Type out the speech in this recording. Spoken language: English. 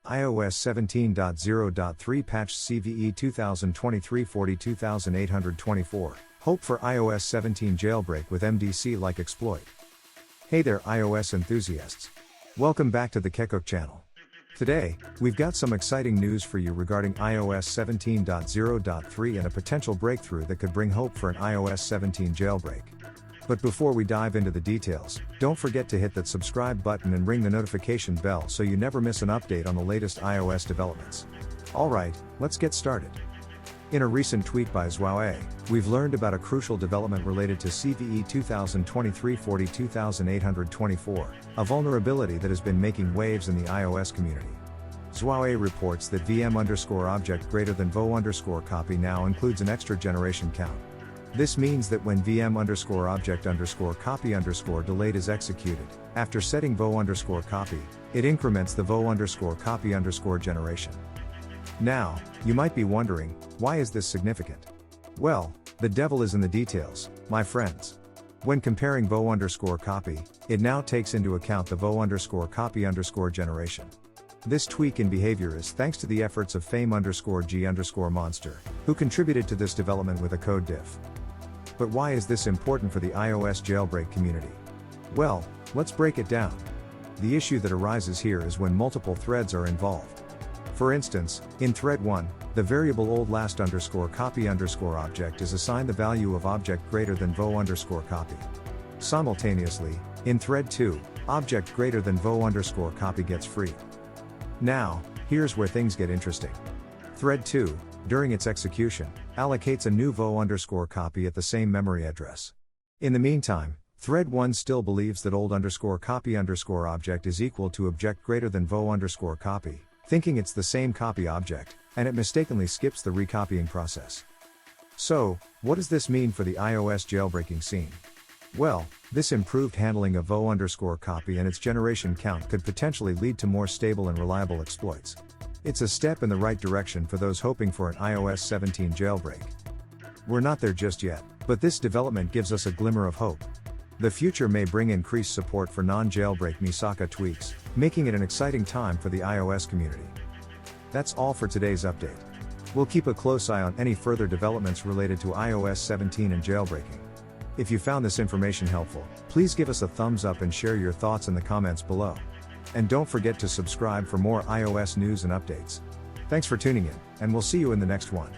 iOS 17.0.3 patch CVE 2023-40-2824. Hope for iOS 17 jailbreak with MDC-like exploit. Hey there iOS enthusiasts. Welcome back to the Checkra1n channel. Today, we've got some exciting news for you regarding iOS 17.0.3 and a potential breakthrough that could bring hope for an iOS 17 jailbreak. But before we dive into the details, don't forget to hit that subscribe button and ring the notification bell so you never miss an update on the latest iOS developments. Alright, let's get started. In a recent tweet by user, we've learned about a crucial development related to CVE 2023-40-2824, a vulnerability that has been making waves in the iOS community. user reports that VM_object greater than vo_copy now includes an extra generation count. This means that when VM_object_copy_ delayed is executed, after setting vo_copy, it increments the vo_copy_ generation. Now, you might be wondering, why is this significant? Well, the devil is in the details, my friends. When comparing vo_copy, it now takes into account the vo_copy_ generation. This tweak in behavior is thanks to the efforts of fame_g_monster, who contributed to this development with a code diff. But why is this important for the iOS jailbreak community? Well, let's break it down. The issue that arises here is when multiple threads are involved. For instance, in thread 1, the variable old_last_copy_ object is assigned the value of object greater than vo_copy. Simultaneously, in thread 2, object greater than vo_copy gets freed. Now, here's where things get interesting. Thread 2, during its execution, allocates a new vo_copy at the same memory address. In the meantime, thread 1 still believes that old_copy_ object is equal to object greater than vo_copy, thinking it's the same copy object, and it mistakenly skips the recopying process. So, what does this mean for the iOS jailbreaking scene? Well, this improved handling of vo_copy and its generation count could potentially lead to more stable and reliable exploits. It's a step in the right direction for those hoping for an iOS 17 jailbreak. We're not there just yet, but this development gives us a glimmer of hope. The future may bring increased support for non-jailbreak Misaka tweaks, making it an exciting time for the iOS community. That's all for today's update. We'll keep a close eye on any further developments related to iOS 17 and jailbreaking. If you found this information helpful, please give us a thumbs up and share your thoughts in the comments below. And don't forget to subscribe for more iOS news and updates. Thanks for tuning in, and we'll see you in the next one.